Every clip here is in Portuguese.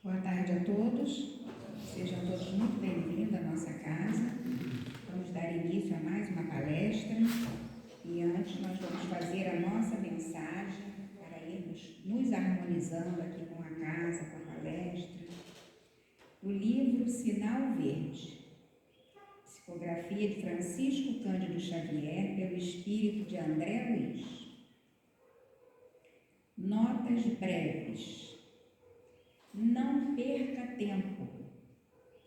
Boa tarde a todos, sejam todos muito bem-vindos à nossa casa. Vamos dar início a mais uma palestra e antes nós vamos fazer a nossa mensagem para irmos nos harmonizando aqui com a casa, com a palestra, do livro Sinal Verde, psicografia de Francisco Cândido Xavier, pelo espírito de André Luiz. Notas breves. Não perca tempo,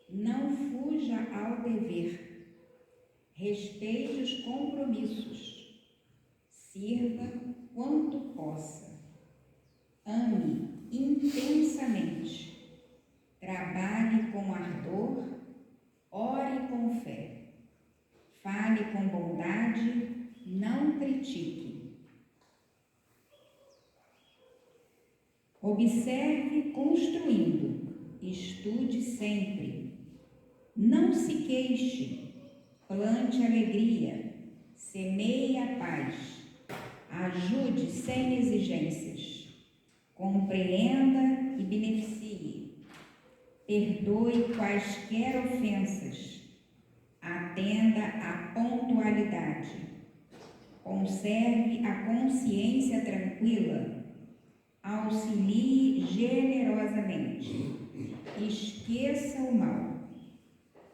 não fuja ao dever, respeite os compromissos, sirva quanto possa, ame intensamente, trabalhe com ardor, ore com fé, fale com bondade, não critique. Observe construindo, estude sempre, não se queixe, plante alegria, semeie a paz, ajude sem exigências, compreenda e beneficie, perdoe quaisquer ofensas, atenda à pontualidade, conserve a consciência tranquila, auxilie generosamente, esqueça o mal,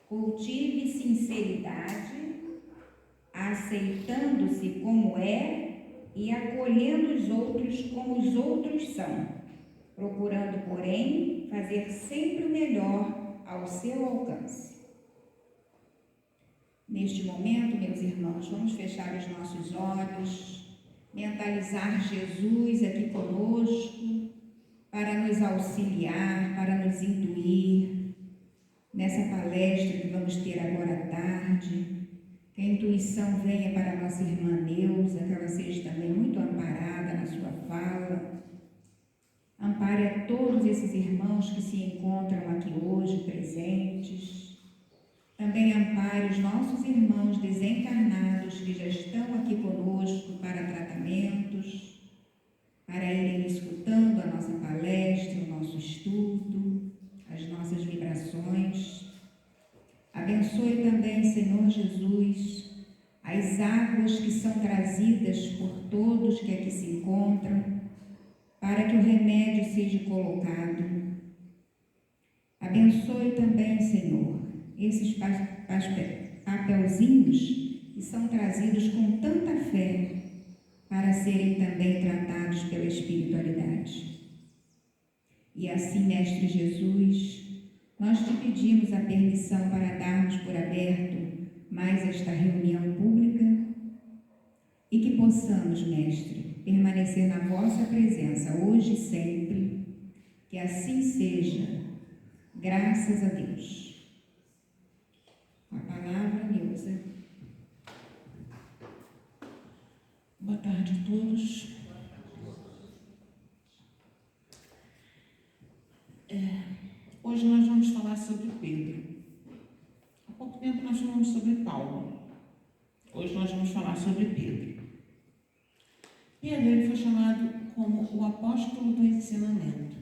cultive sinceridade, aceitando-se como é e acolhendo os outros como os outros são, procurando, porém, fazer sempre o melhor ao seu alcance. Neste momento, meus irmãos, vamos fechar os nossos olhos, mentalizar Jesus aqui conosco, para nos auxiliar, para nos intuir nessa palestra que vamos ter agora à tarde. Que a intuição venha para a nossa irmã Neuza, que ela seja também muito amparada na sua fala. Ampare a todos esses irmãos que se encontram aqui hoje presentes. Também ampare os nossos irmãos desencarnados que já estão aqui conosco para tratamentos, para irem escutando a nossa palestra, o nosso estudo, as nossas vibrações. Abençoe também, Senhor Jesus, as águas que são trazidas por todos que aqui se encontram, para que o remédio seja colocado. Abençoe também, Senhor, esses papelzinhos que são trazidos com tanta fé para serem também tratados pela espiritualidade. E assim, Mestre Jesus, nós te pedimos a permissão para darmos por aberto mais esta reunião pública e que possamos, Mestre, permanecer na vossa presença hoje e sempre, que assim seja, graças a Deus. A palavra, Neuza. Boa tarde a todos. Hoje nós vamos falar sobre Pedro. Há pouco tempo nós falamos sobre Paulo. Hoje nós vamos falar sobre Pedro. Pedro ele foi chamado como o apóstolo do ensinamento.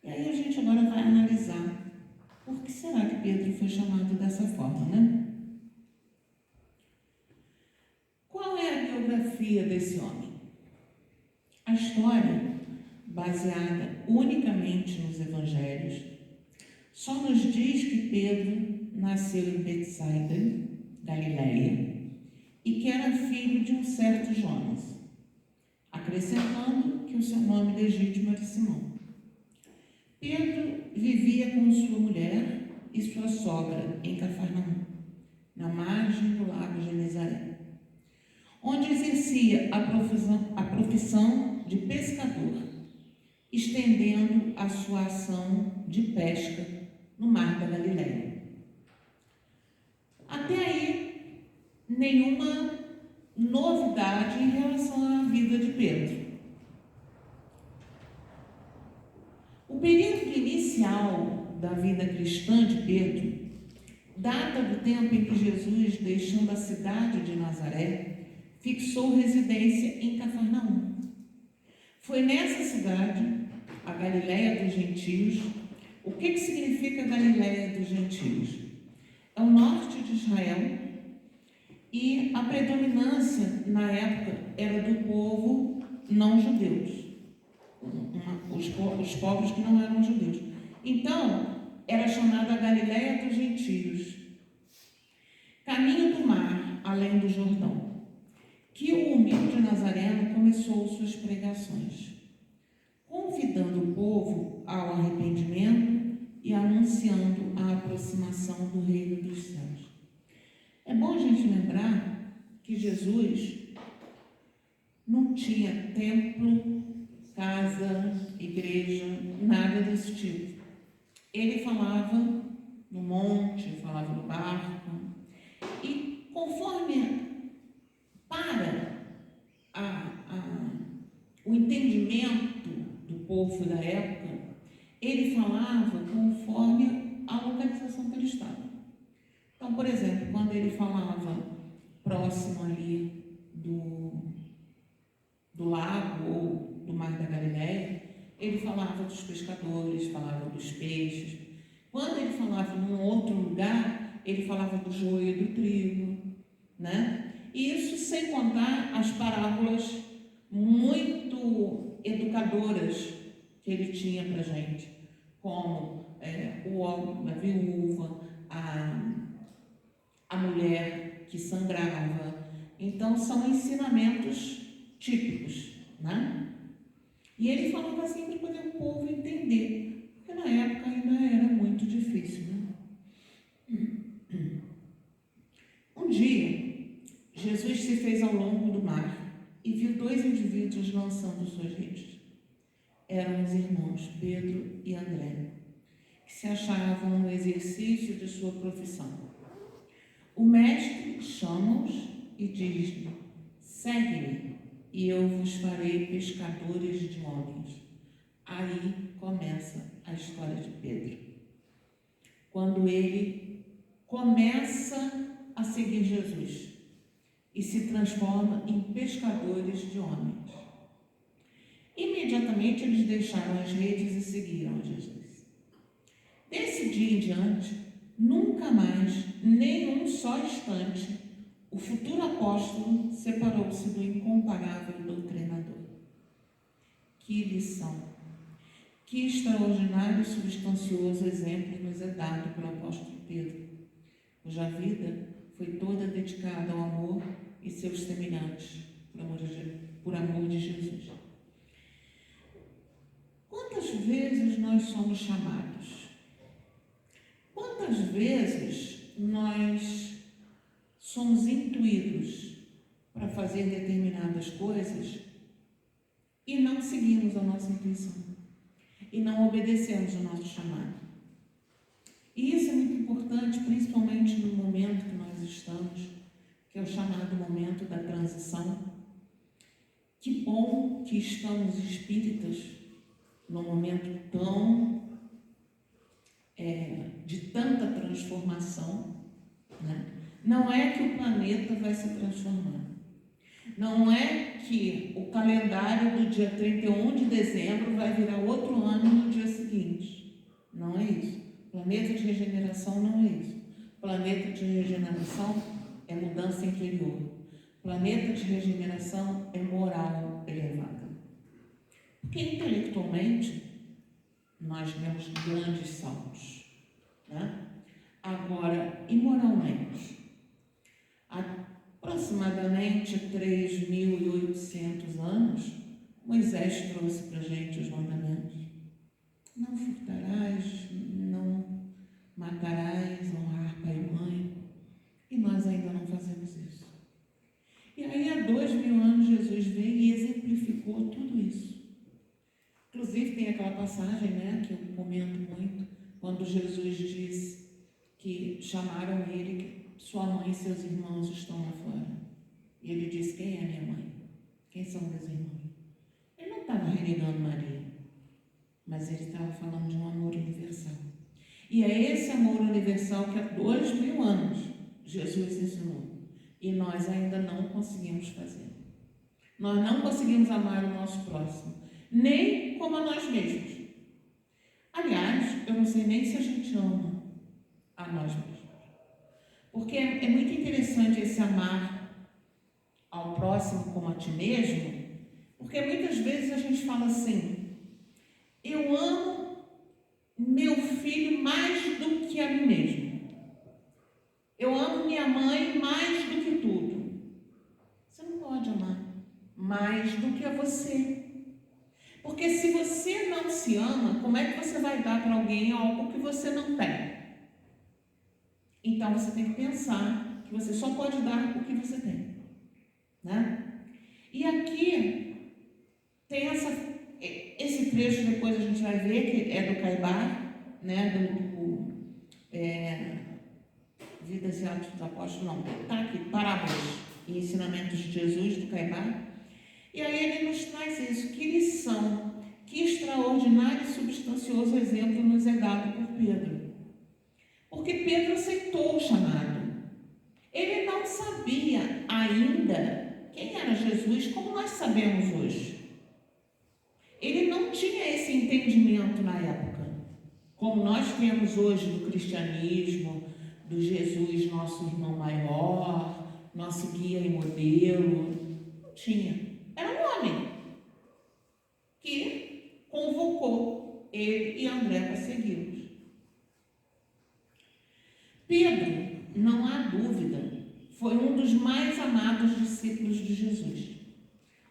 E aí a gente agora vai analisar por que será que Pedro foi chamado dessa forma, né? Qual é a biografia desse homem? A história, baseada unicamente nos evangelhos, só nos diz que Pedro nasceu em Betsaida, Galileia, e que era filho de um certo Jonas, acrescentando que o seu nome legítimo era Simão. Pedro vivia com sua mulher e sua sogra em Cafarnaum, na margem do lago Genezaré, onde exercia a profissão de pescador, estendendo a sua ação de pesca no mar da Galileia. Até aí, nenhuma novidade em relação à vida de Pedro. O período inicial da vida cristã de Pedro data do tempo em que Jesus, deixando a cidade de Nazaré, fixou residência em Cafarnaum. Foi nessa cidade, a a Galileia dos gentios. O que significa Galileia dos gentios? É o norte de Israel e a predominância na época era do povo não judeus, os povos que não eram judeus. Então, era chamada Galileia dos gentios, caminho do mar, além do Jordão, que o humilde nazareno começou suas pregações, convidando o povo ao arrependimento e anunciando a aproximação do reino dos céus. É bom a gente lembrar que Jesus não tinha templo, casa, igreja, nada desse tipo. Ele falava no monte, falava no barco, e conforme o entendimento do povo da época, ele falava conforme a localização que ele estava. Então, por exemplo, quando ele falava próximo ali do lago ou do mar da Galileia, ele falava dos pescadores, falava dos peixes. Quando ele falava num outro lugar, ele falava do joio e do trigo, né? E isso sem contar as parábolas muito educadoras que ele tinha para a gente, como o homem, a viúva, a mulher que sangrava. Então, são ensinamentos típicos, né? E ele falava assim para poder o povo entender, porque na época ainda era muito difícil, né? Um dia, Jesus se fez ao longo do mar e viu dois indivíduos lançando suas redes. Eram os irmãos Pedro e André, que se achavam no exercício de sua profissão. O mestre chama-os e diz-lhe: segue-me e eu vos farei pescadores de homens. Aí começa a história de Pedro. Quando ele começa a seguir Jesus e se transforma em pescadores de homens. Imediatamente eles deixaram as redes e seguiram Jesus. Desse dia em diante, nunca mais, nem um só instante, o futuro apóstolo separou-se do incomparável doutrinador. Que lição! Que extraordinário e substancioso exemplo nos é dado pelo apóstolo Pedro, cuja vida foi toda dedicada ao amor e seus semelhantes, por amor de Jesus. Quantas vezes nós somos chamados? Quantas vezes nós somos intuídos para fazer determinadas coisas e não seguimos a nossa intuição e não obedecemos o nosso chamado? E isso é muito importante, principalmente no momento que nós estamos, que é o chamado momento da transição. Que bom que estamos espíritas num momento de tanta transformação, né? Não é que o planeta vai se transformar. Não é que o calendário do dia 31 de dezembro vai virar outro ano no dia seguinte. Não é isso. Planeta de regeneração não é isso. Planeta de regeneração é mudança interior. Planeta de regeneração é moral elevada. Porque intelectualmente nós demos grandes saltos, né? Agora, imoralmente, aproximadamente 3.800 anos, Moisés trouxe para a gente os mandamentos. Não furtarás, não matarás, honrar pai e mãe. E nós ainda não fazemos isso. E aí, há 2.000 anos, Jesus veio e exemplificou tudo isso. Inclusive, tem aquela passagem, né, que eu comento muito, quando Jesus disse que chamaram ele, que sua mãe e seus irmãos estão lá fora. E ele disse: quem é minha mãe? Quem são meus irmãos? Ele não estava renegando Maria, mas ele estava falando de um amor universal. E é esse amor universal que há 2.000 anos Jesus ensinou. E nós ainda não conseguimos fazer. Nós não conseguimos amar o nosso próximo, nem como a nós mesmos. não sei nem se a gente ama a nós mesmos. Porque é muito interessante esse amar ao próximo como a ti mesmo, porque muitas vezes a gente fala assim: eu amo meu filho mais do que a mim mesmo. Eu amo minha mãe mais do que tudo. Você não pode amar mais do que a você. Porque se você não se ama, como é que você vai dar para alguém algo que você não tem? Então você tem que pensar que você só pode dar o que você tem, né? E aqui tem esse trecho, depois a gente vai ver, que é do Caibar, né? Vidas e Atos dos Apóstolos, não, está aqui, Parábolas e Ensinamentos de Jesus, do Caibar. E aí ele nos traz isso: que lição, que extraordinário e substancioso exemplo nos é dado por Pedro. Porque Pedro aceitou o chamado. Ele não sabia ainda quem era Jesus, como nós sabemos hoje. Ele não tinha esse entendimento na época, como nós temos hoje do cristianismo, do Jesus, nosso irmão maior, nosso guia e modelo. Não tinha. Era um homem que convocou ele e André para segui-los. Pedro, não há dúvida, foi um dos mais amados discípulos de Jesus,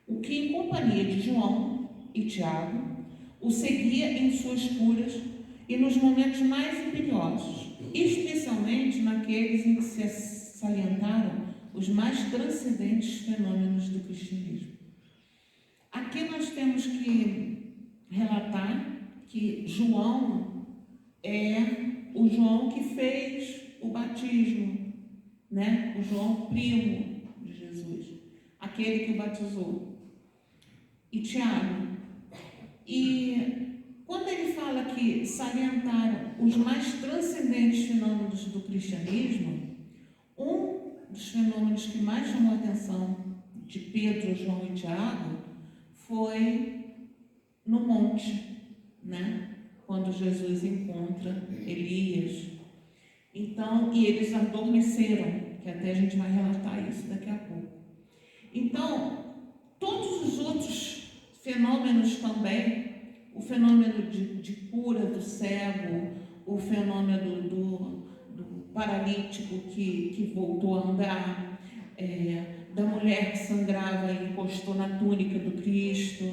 o que, em companhia de João e Tiago, o seguia em suas curas e nos momentos mais imperiosos, especialmente naqueles em que se salientaram os mais transcendentes fenômenos do cristianismo. Aqui nós temos que relatar que João é o João que fez o batismo, né? O João primo de Jesus, aquele que o batizou, e Tiago. E quando ele fala que salientaram os mais transcendentes fenômenos do cristianismo, um dos fenômenos que mais chamou a atenção de Pedro, João e Tiago foi no monte, né? Quando Jesus encontra Elias. Então, e eles adormeceram, que até a gente vai relatar isso daqui a pouco. Então, todos os outros fenômenos também, o fenômeno de cura do cego, o fenômeno do paralítico que voltou a andar, da mulher que sangrava e encostou na túnica do Cristo,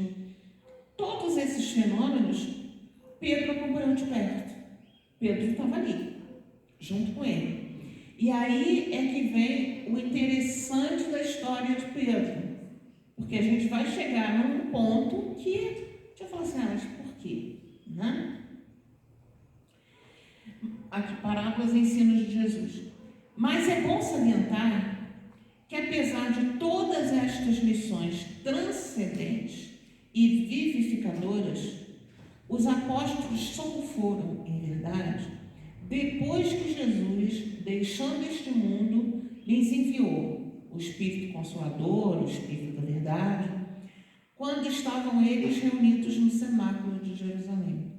todos esses fenômenos Pedro acompanhou de perto. Pedro estava ali, junto com ele. E aí é que vem o interessante da história de Pedro. Porque a gente vai chegar num ponto que a gente vai falar assim: mas por quê? Né? Aqui, Parábolas e Ensinos de Jesus. Mas é bom salientar que, apesar de todas estas lições transcendentes e vivificadoras, os apóstolos só foram, em verdade, depois que Jesus, deixando este mundo, lhes enviou o Espírito Consolador, o Espírito da Verdade, quando estavam eles reunidos no cenáculo de Jerusalém.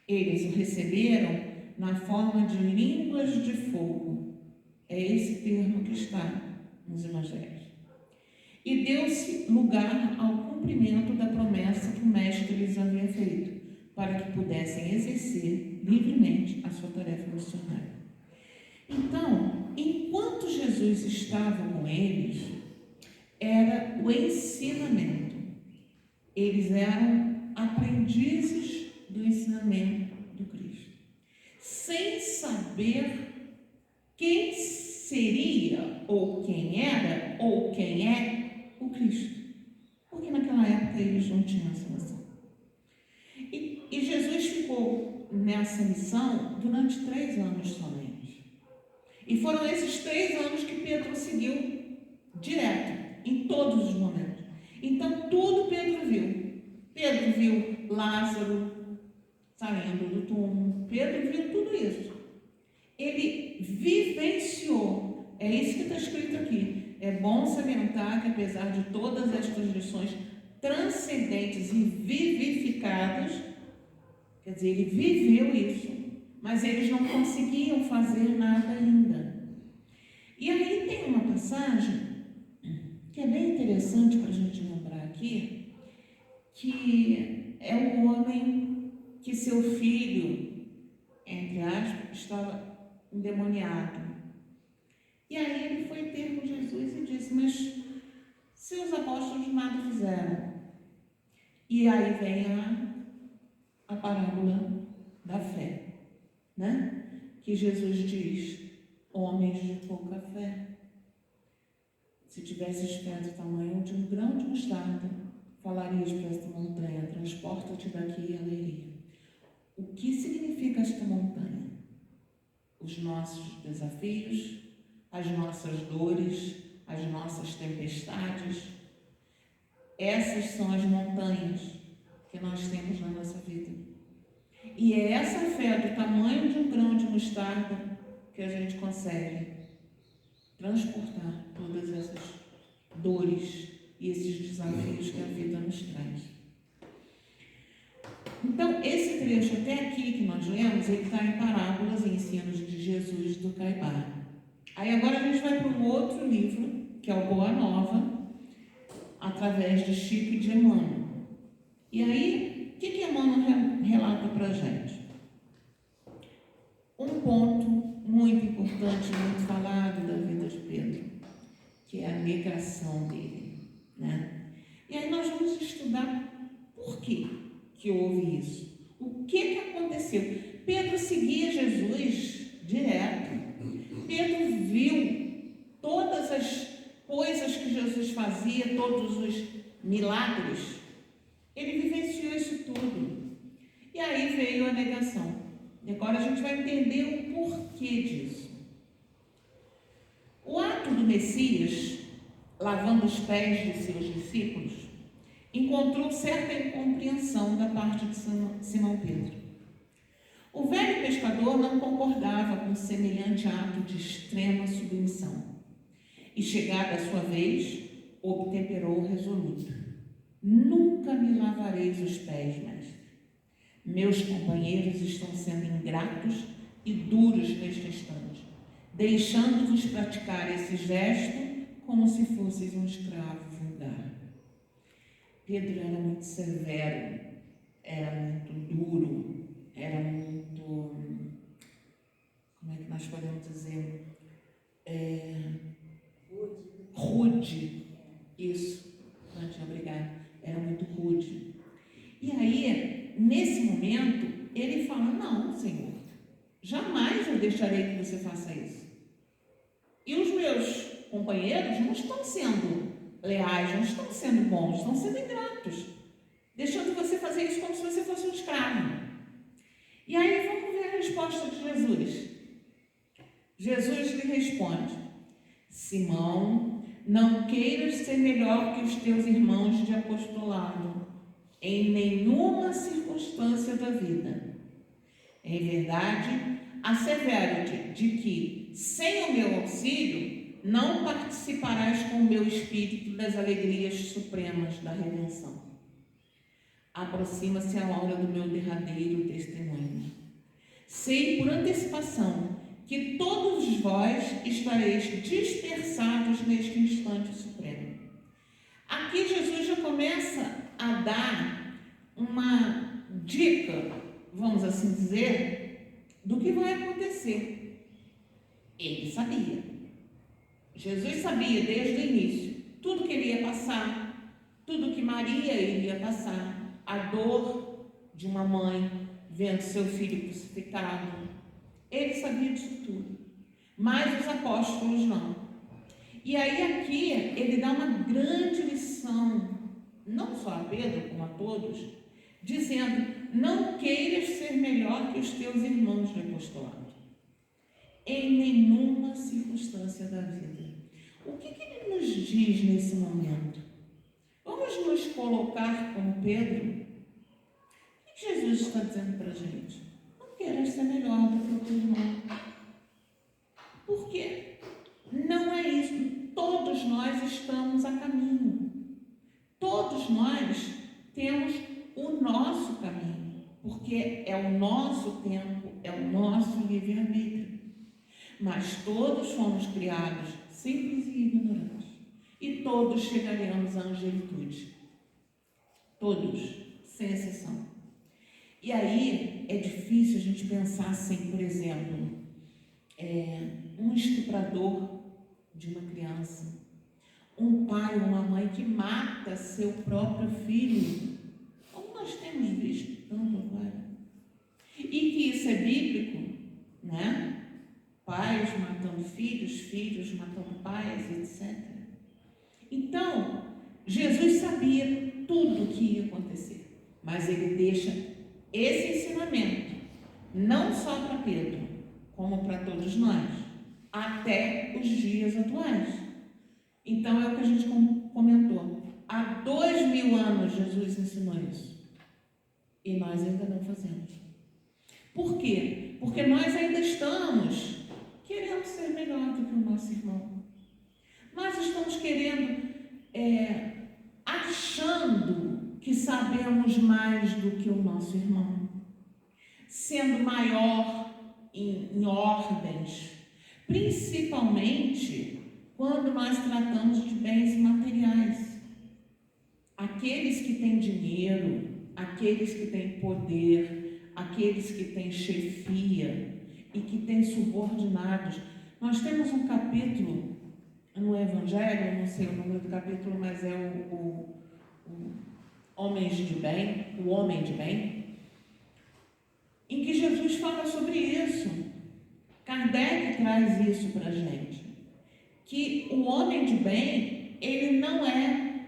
Eles o receberam na forma de línguas de fogo. É esse termo que está nos Evangelhos. E deu-se lugar ao cumprimento da promessa que o Mestre lhes havia feito, para que pudessem exercer livremente a sua tarefa missionária. Então, enquanto Jesus estava com eles, era o ensinamento. Eles eram aprendizes do ensinamento do Cristo, sem saber quem seria, ou quem era, ou quem é o Cristo. Porque naquela época eles não tinham essa noção. E Jesus ficou nessa missão durante 3 anos somente. E foram esses 3 anos que Pedro seguiu direto, em todos os momentos. Então, tudo Pedro viu. Pedro viu Lázaro saindo do túmulo. Pedro viu tudo isso. Ele vivenciou. É isso que está escrito aqui. É bom salientar que, apesar de todas estas lições transcendentes e vivificadas, quer Quer dizer, ele viveu isso, mas eles não conseguiam fazer nada ainda. E aí tem uma passagem que é bem interessante para a gente lembrar aqui, que é o homem que seu filho, entre aspas, estava endemoniado. E aí ele foi ter com Jesus e disse, mas seus apóstolos nada fizeram. E aí vem a parábola da fé, né? Que Jesus diz, homens de pouca fé. Se tivesses fé do tamanho de um grão de mostarda, falarias para esta montanha, transporta-te daqui e ela iria. O que significa esta montanha? Os nossos desafios, as nossas dores, as nossas tempestades. Essas são as montanhas que nós temos na nossa vida. E é essa fé do tamanho de um grão de mostarda que a gente consegue transportar todas essas dores e esses desafios que a vida nos traz. Então, esse trecho até aqui que nós lemos, ele está em parábolas e ensinos de Jesus do Caibar. Aí agora a gente vai para um outro livro, que é o Boa Nova, através de Chico e de Emmanuel. E aí, o que Emmanuel relata para a gente? Um ponto muito importante, muito falado da vida de Pedro, que é a negação dele, né? E aí nós vamos estudar por que houve isso. O que aconteceu? Pedro seguia Jesus direto. Pedro viu todas as coisas que Jesus fazia, todos os milagres. Ele vivenciou isso tudo. E aí veio a negação. E agora a gente vai entender o porquê disso. O ato do Messias, lavando os pés de seus discípulos, encontrou certa incompreensão da parte de Simão Pedro. O velho pescador não concordava com semelhante ato de extrema submissão. E, chegada a sua vez, obtemperou resoluto. Nunca me lavareis os pés, mestre. Meus companheiros estão sendo ingratos e duros neste instante, deixando-vos praticar esse gesto como se fosseis um escravo vulgar. Pedro era muito severo, era muito duro, era muito, como é que nós podemos dizer, rude. Isso, Santinha, obrigada. Era muito rude. E aí, nesse momento, ele fala, não, Senhor, jamais eu deixarei que você faça isso. E os meus companheiros não estão sendo leais, não estão sendo bons, estão sendo ingratos, deixando você fazer isso como se você fosse um escravo. E aí vamos ver a resposta de Jesus. Jesus lhe responde, Simão, não queiras ser melhor que os teus irmãos de apostolado, em nenhuma circunstância da vida. Em verdade, assevero-te de que, sem o meu auxílio, não participarás com o meu espírito das alegrias supremas da redenção. Aproxima-se a hora do meu derradeiro testemunho. Sei por antecipação que todos vós estareis dispersados neste instante supremo. Aqui Jesus já começa a dar uma dica, vamos assim dizer, do que vai acontecer. Ele sabia. Jesus sabia desde o início tudo que ele ia passar, tudo que Maria iria passar, a dor de uma mãe vendo seu filho crucificado. Ele sabia disso tudo, mas os apóstolos não. E aí aqui ele dá uma grande lição, não só a Pedro, como a todos, dizendo, não queiras ser melhor que os teus irmãos de apostolado, em nenhuma circunstância da vida. O que ele nos diz nesse momento? Vamos nos colocar como Pedro? O que Jesus está dizendo para a gente? Não queiras ser melhor do que o teu irmão. Por quê? Não é isso. Todos nós estamos a caminho. Todos nós temos o nosso caminho. Porque porque é o nosso tempo, é o nosso livre-arbítrio. Mas todos fomos criados simples e ignorantes. E todos chegaremos à angelitude. Todos, sem exceção. E aí é difícil a gente pensar assim, por exemplo, um estuprador de uma criança, um pai ou uma mãe que mata seu próprio filho, como nós temos visto tanto agora. E que isso é bíblico, né? Pais matando filhos, filhos matando pais, etc. Então, Jesus sabia tudo o que ia acontecer, mas ele deixa esse ensinamento, não só para Pedro, como para todos nós, até os dias atuais. Então, é o que a gente comentou. Há 2000 anos Jesus ensinou isso. E nós ainda não fazemos. Por quê? Porque nós ainda estamos querendo ser melhor do que o nosso irmão. Nós estamos querendo, achando que sabemos mais do que o nosso irmão. Sendo maior em ordens, principalmente quando nós tratamos de bens materiais. Aqueles que têm dinheiro, aqueles que têm poder, aqueles que têm chefia e que têm subordinados. Nós temos um capítulo no Evangelho, não sei o número do capítulo, mas é o Homens de Bem, o Homem de Bem, em que Jesus fala sobre isso. Kardec traz isso para a gente, que o homem de bem, ele não é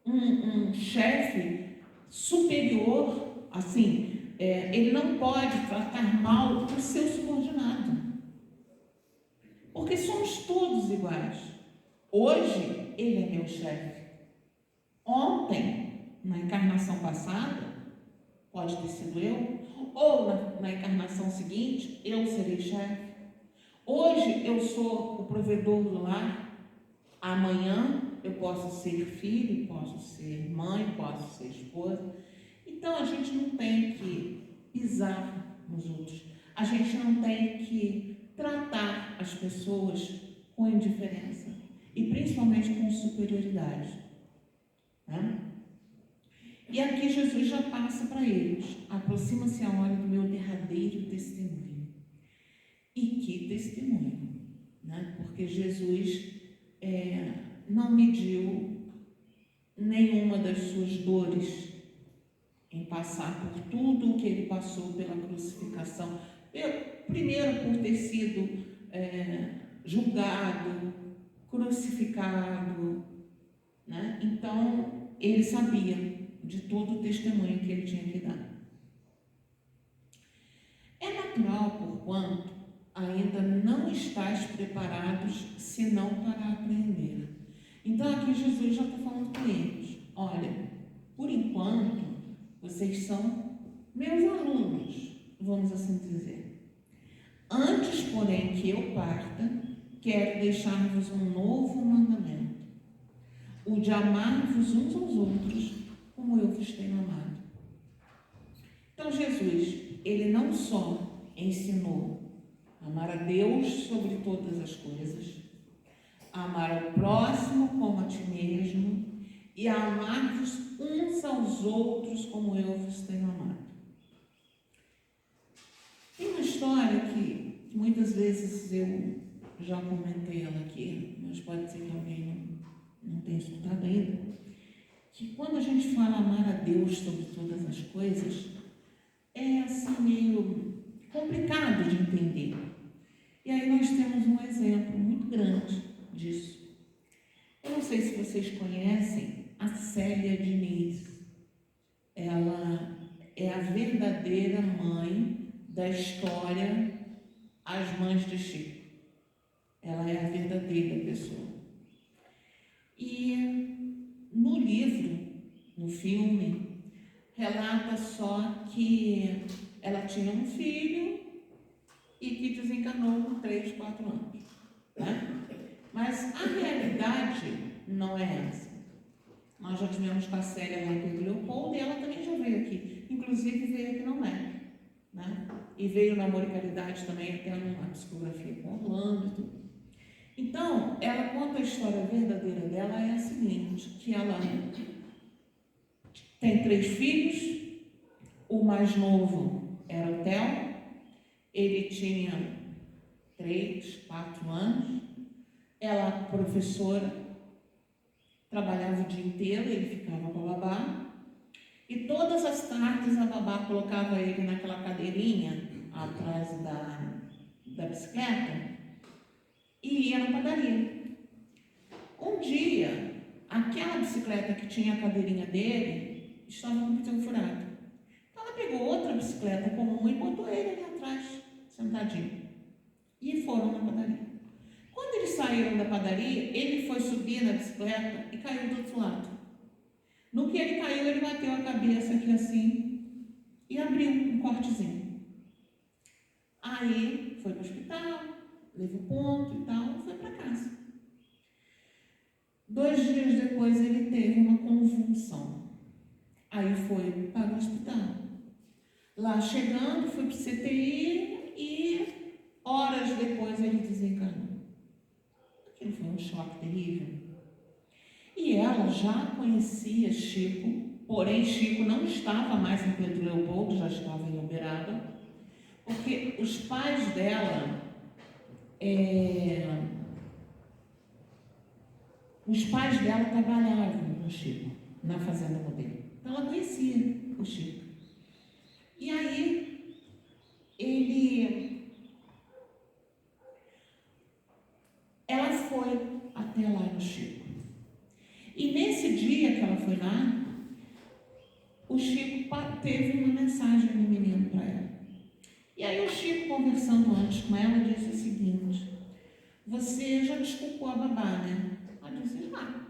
um chefe superior, assim, ele não pode tratar mal o seu subordinado, porque somos todos iguais. Hoje, ele é meu chefe. Ontem, na encarnação passada, pode ter sido eu, ou na encarnação seguinte, eu serei chefe. Hoje eu sou o provedor do lar, amanhã eu posso ser filho, posso ser mãe, posso ser esposa. Então a gente não tem que pisar nos outros, a gente não tem que tratar as pessoas com indiferença e principalmente com superioridade, né? E aqui Jesus já passa para eles: aproxima-se a hora do meu derradeiro testemunho. E que testemunho, né? Porque Jesus não mediu nenhuma das suas dores em passar por tudo o que ele passou pela crucificação. Primeiro por ter sido julgado, crucificado, né? Então ele sabia de todo o testemunho que ele tinha que dar. É natural, porquanto ainda não estáis preparados, senão para aprender. Então aqui Jesus já está falando com eles: olha, por enquanto vocês são meus alunos, vamos assim dizer. Antes, porém, que eu parta, quero deixar-vos um novo mandamento: o de amar-vos uns aos outros, como eu vos tenho amado. Então Jesus, ele não só ensinou a amar a Deus sobre todas as coisas, a amar ao próximo como a ti mesmo e a amar-vos uns aos outros como eu vos tenho amado. Tem uma história que muitas vezes eu já comentei ela aqui, mas pode ser que alguém não tenha escutado ainda, que quando a gente fala amar a Deus sobre todas as coisas, é assim meio complicado de entender. E aí nós temos um exemplo muito grande disso. Eu não sei se vocês conhecem a Célia Diniz. Ela é a verdadeira mãe da história As Mães de Chico. Ela é a verdadeira pessoa. E no livro, no filme, relata só que ela tinha um filho e que desencanou com 3, 4 anos, né? Mas a realidade não é essa. Nós já tivemos com a Célia lá em Pedro Leopoldo e ela também já veio aqui. inclusive veio aqui no MEC, né? E veio no Amor e Caridade também, até numa psicografia com Orlando e tudo. Então, ela conta a história verdadeira dela, é a seguinte, que ela tem 3 filhos, o mais novo era o Theo, ele tinha 3, 4 anos, ela professora, trabalhava o dia inteiro, ele ficava com a babá, e todas as tardes a babá colocava ele naquela cadeirinha atrás da bicicleta e ia na padaria. Um dia, aquela bicicleta que tinha a cadeirinha dele estava com o pneu furado. Então ela pegou outra bicicleta comum e botou ele ali atrás, sentadinho. E foram na padaria. Quando eles saíram da padaria, ele foi subir na bicicleta e caiu do outro lado. No que ele caiu, ele bateu a cabeça aqui assim e abriu um cortezinho. Aí foi para o hospital, levou ponto e tal, e foi para casa. 2 dias depois ele teve uma convulsão. Aí foi para o hospital. Lá chegando, foi para o CTI e horas depois ele desencarnou. Aquilo foi um choque terrível. E ela já conhecia Chico, porém Chico não estava mais em Pedro Leopoldo, já estava em Uberaba, porque os pais dela trabalhavam com o Chico na fazenda modelo. Então ela conhecia o Chico. E aí ela foi até lá no Chico. E nesse dia que ela foi lá, o Chico teve uma mensagem do menino para ela. E aí o Chico, conversando antes com ela, disse o seguinte: você já desculpou a babá, né? Ela disse: já.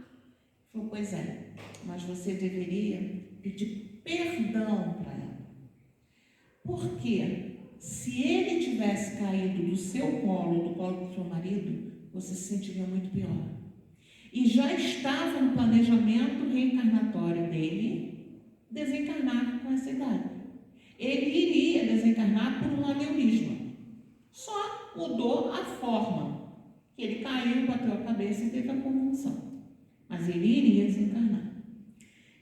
Falou: pois é, mas você deveria pedir perdão para ela. Porque se ele tivesse caído do seu colo, do colo do seu marido, você se sentiria muito pior. E já estava no planejamento reencarnatório dele desencarnar com essa idade. Ele iria desencarnar por um aneurisma. Só mudou a forma. Que ele caiu, bateu a cabeça e teve a convulsão. Mas ele iria desencarnar.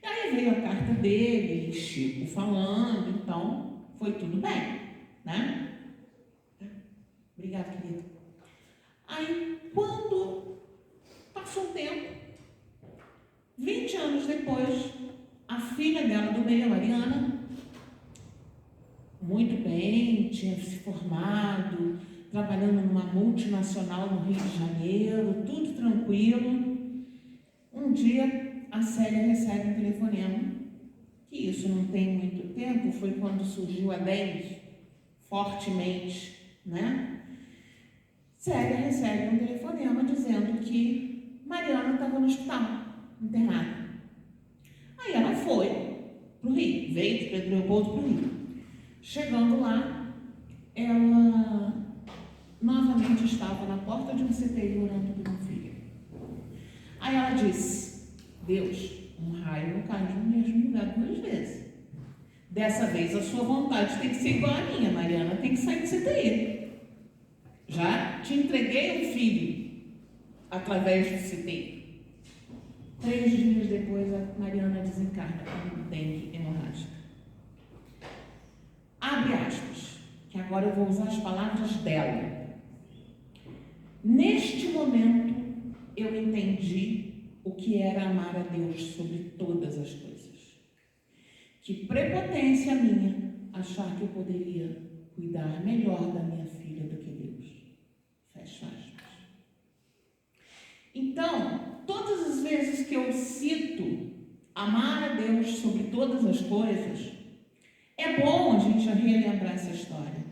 E aí veio a carta dele, Chico falando, então foi tudo bem, né? Obrigada, querida. Aí, quando passou um tempo, 20 anos depois, a filha dela do meio, a Mariana, muito bem, tinha se formado, trabalhando numa multinacional no Rio de Janeiro, tudo tranquilo. Um dia, a Célia recebe um telefonema, que isso não tem muito tempo, foi quando surgiu a dengue, fortemente, né? Célia recebe um telefonema dizendo que Mariana estava no hospital, internada. Aí ela foi para o Rio, veio de Pedro Leopoldo para o Rio. Chegando lá, ela novamente estava na porta de um CTI orando por um filho. Aí ela disse: Deus, um raio não cai no mesmo lugar 2 vezes. Dessa vez a sua vontade tem que ser igual à minha, Mariana, tem que sair do CTI. Já te entreguei um filho através do CTI. 3 dias depois, a Mariana desencarna com dengue hemorrágica. Abre aspas, que agora eu vou usar as palavras dela. Neste momento, eu entendi o que era amar a Deus sobre todas as coisas. Que prepotência minha achar que eu poderia cuidar melhor da minha filha do que Deus. Fecha aspas. Então, todas as vezes que eu cito amar a Deus sobre todas as coisas, é bom a gente relembrar essa história,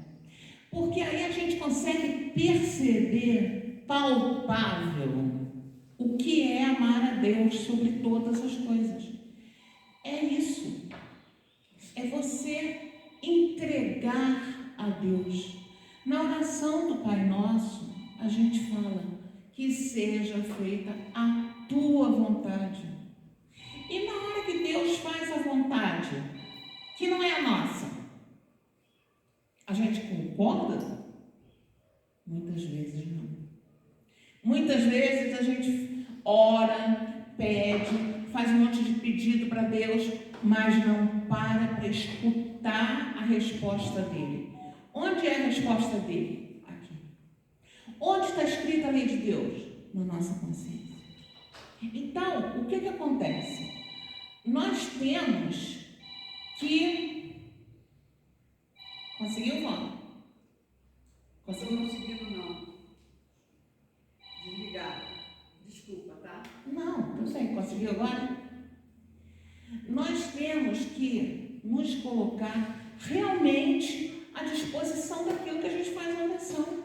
porque aí a gente consegue perceber palpável o que é amar a Deus sobre todas as coisas. É isso. É você entregar a Deus. Na oração do Pai Nosso, a gente fala: que seja feita a tua vontade. E na hora que Deus faz a vontade, que não não é a nossa. A gente concorda? Muitas vezes não. Muitas vezes a gente ora, pede, faz um monte de pedido para Deus, mas não para escutar a resposta dele. Onde é a resposta dele? Aqui. Onde está escrita a lei de Deus? Na nossa consciência. Então, o que acontece? Nós temos que... Conseguiu, Vânia? Estou não conseguindo, não. Desligado. Desculpa, tá? Não, eu sei. Conseguiu agora? Nós temos que nos colocar realmente à disposição daquilo que a gente faz na oração.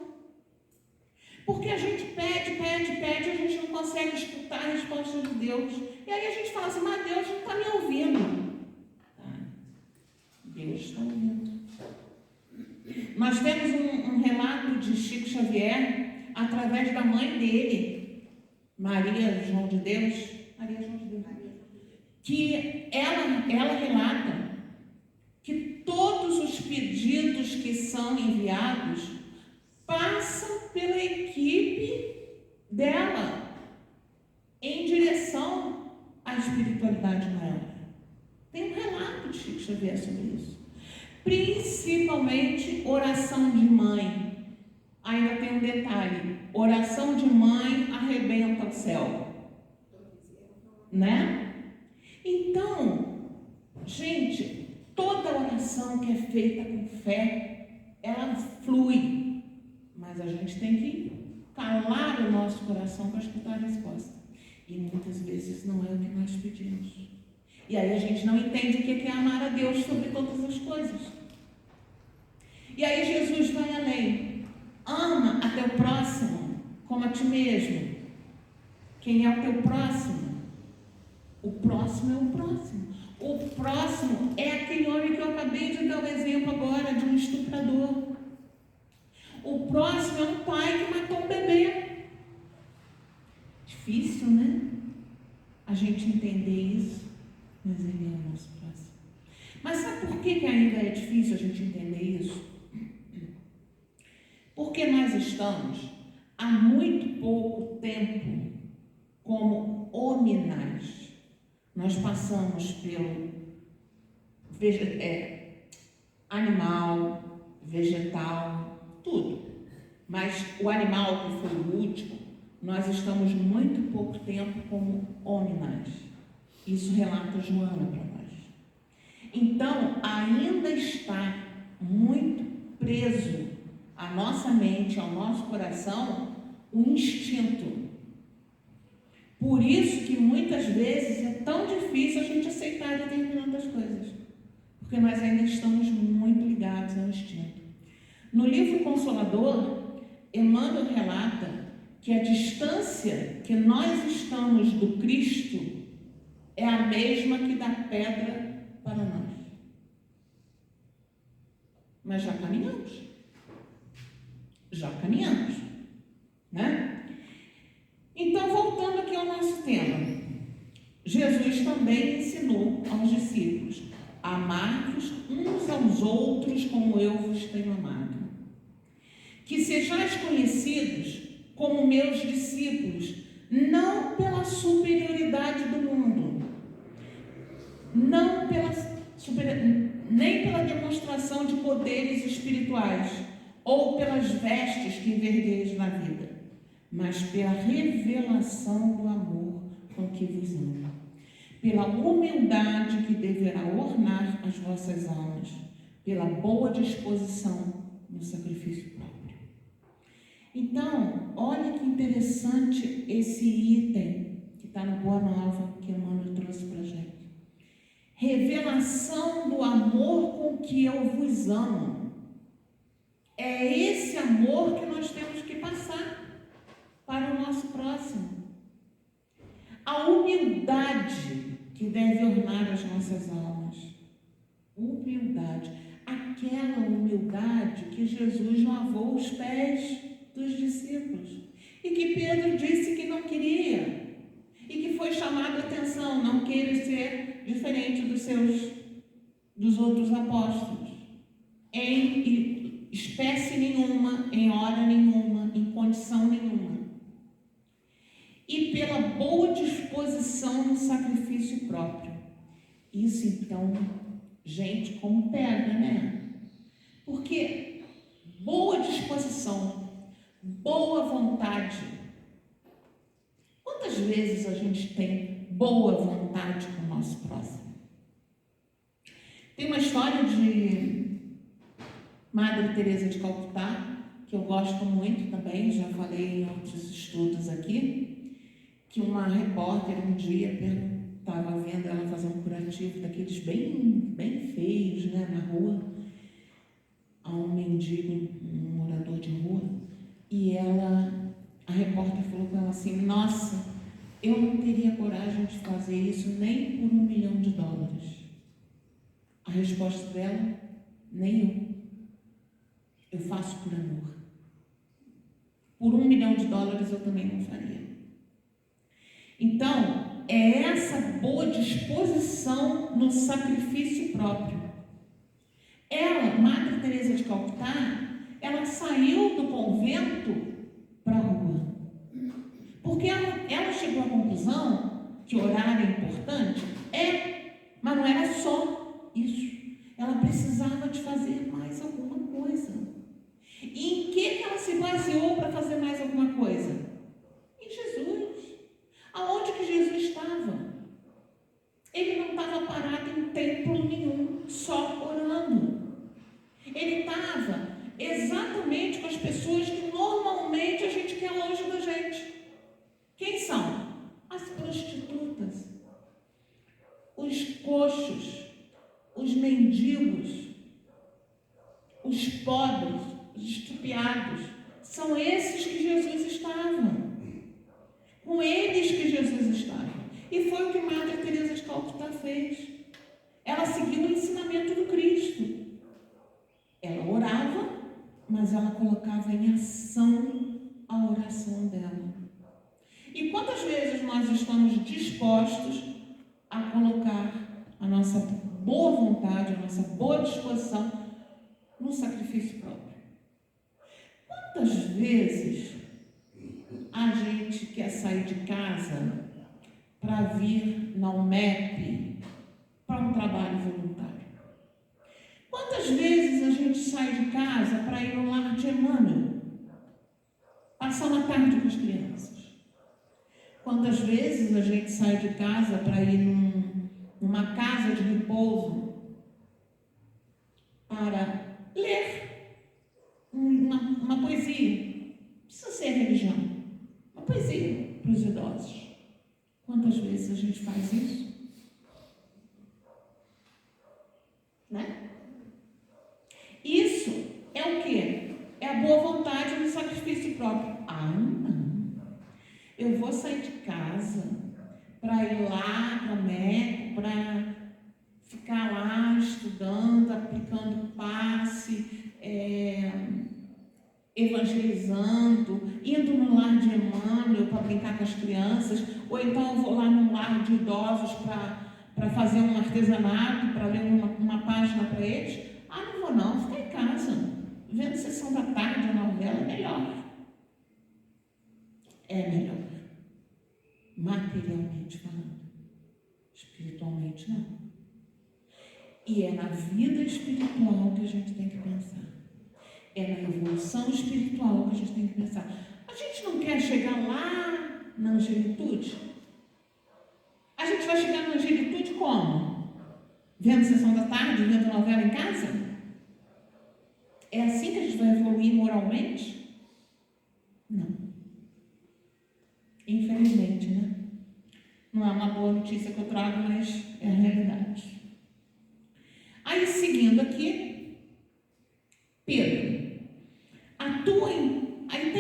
Porque a gente pede, a gente não consegue escutar a resposta de Deus. E aí a gente fala assim, mas Deus não está me ouvindo. Tá? Deus está ouvindo. Nós temos um relato de Chico Xavier, através da mãe dele, Maria João de Deus, que ela relata que todos os pedidos que são enviados passam pela equipe dela em direção à espiritualidade maior. Tem um relato de Chico Xavier sobre isso. Principalmente oração de mãe. Ainda tem um detalhe: oração de mãe arrebenta o céu, né? Então, gente, toda oração que é feita com fé, ela flui, mas a gente tem que calar o nosso coração para escutar a resposta. E muitas vezes não é o que nós pedimos. E aí a gente não entende o que é amar a Deus sobre todas as coisas. E aí Jesus vai além. Ama a teu próximo como a ti mesmo. Quem é o teu próximo? O próximo é o próximo. O próximo é aquele homem que eu acabei de dar o exemplo agora, de um estuprador. O próximo é um pai que matou um bebê. Difícil, né? A gente entender isso. Mas ele é o nosso próximo. Mas sabe por que ainda é difícil a gente entender isso? Porque nós estamos há muito pouco tempo como hominais. Nós passamos pelo animal, vegetal, tudo. Mas o animal, que foi o último, nós estamos muito pouco tempo como hominais. Isso relata Joana para nós. Então, ainda está muito preso à nossa mente, ao nosso coração, o instinto. Por isso que muitas vezes é tão difícil a gente aceitar determinadas coisas. Porque nós ainda estamos muito ligados ao instinto. No livro Consolador, Emmanuel relata que a distância que nós estamos do Cristo é a mesma que da pedra para nós. Mas já caminhamos. Né? Então, voltando aqui ao nosso tema. Jesus também ensinou aos discípulos: amar-vos uns aos outros como eu vos tenho amado. Que sejais conhecidos como meus discípulos, não pela superioridade do mundo, nem pela demonstração de poderes espirituais, ou pelas vestes que envergueis na vida, mas pela revelação do amor com que vos amo, pela humildade que deverá ornar as vossas almas, pela boa disposição no sacrifício próprio. Então, olha que interessante esse item que está na Boa Nova, que Emmanuel trouxe para a gente. Revelação do amor com que eu vos amo. É esse amor que nós temos que passar para o nosso próximo. A humildade que deve ornar as nossas almas. Humildade. Aquela humildade que Jesus lavou os pés dos discípulos. E que Pedro disse que não queria. E que foi chamado a atenção. Não queira ser diferente dos dos outros apóstolos, em espécie nenhuma, em hora nenhuma, em condição nenhuma. E pela boa disposição no sacrifício próprio. Isso então, gente, como pega, né? Porque boa disposição, boa vontade. Quantas vezes a gente tem boa vontade com o nosso próximo? Tem uma história de Madre Teresa de Calcutá, que eu gosto muito também, já falei em outros estudos aqui, que uma repórter um dia estava vendo ela fazer um curativo daqueles bem feios, né, na rua, a um mendigo, um morador de rua, e a repórter falou com ela assim: nossa, eu não teria coragem de fazer isso nem por $1 milhão. A resposta dela: nem eu faço por amor. Por $1 milhão eu também não faria. Então, é essa boa disposição no sacrifício próprio. Ela, Madre Teresa de Calcutá, ela saiu do convento para a rua. Porque ela chegou à conclusão que orar é importante, mas não era só isso. Ela precisava de fazer mais alguma coisa. E em que ela se baseou para fazer mais alguma coisa? Em Jesus. Aonde que Jesus estava? Ele não estava parado em templo nenhum, só orando. Ele estava exatamente com as pessoas que normalmente a gente quer longe da gente. Quem são? As prostitutas, os coxos, os mendigos, os pobres, os estupiados. São esses que Jesus estava. Com eles que Jesus estava. E foi o que Madre Teresa de Calcutá fez. Ela seguiu o ensinamento do Cristo. Ela orava, mas ela colocava em ação a oração dela. E quantas vezes nós estamos dispostos a colocar a nossa boa vontade, a nossa boa disposição no sacrifício próprio? Quantas vezes a gente quer sair de casa para vir na UMEP para um trabalho voluntário? Quantas vezes a gente sai de casa para ir no lar de Emmanuel, passar uma tarde com as crianças? Quantas vezes a gente sai de casa para ir numa casa de repouso para ler uma poesia? Não precisa ser religião. Uma poesia para os idosos. Quantas vezes a gente faz isso? Né? Isso é o quê? É a boa vontade no sacrifício próprio. Não. Eu vou sair de casa para ir lá para o MEC, para ficar lá estudando, aplicando passe, evangelizando, indo no lar de Emmanuel para brincar com as crianças, ou então eu vou lá num lar de idosos para fazer um artesanato, para ler uma página para eles. Não vou não, vou ficar em casa, vendo sessão da tarde, a novela, é melhor. É melhor. Materialmente falando. Espiritualmente não. E é na vida espiritual que a gente tem que pensar. É na evolução espiritual que a gente tem que pensar. A gente não quer chegar lá na angelitude? A gente vai chegar na angelitude como? Vendo sessão da tarde, vendo novela em casa? É assim que a gente vai evoluir moralmente? Não. Infelizmente, né? Não é uma boa notícia que eu trago, mas é a realidade. Aí, seguindo aqui, Pedro, atuem. Aí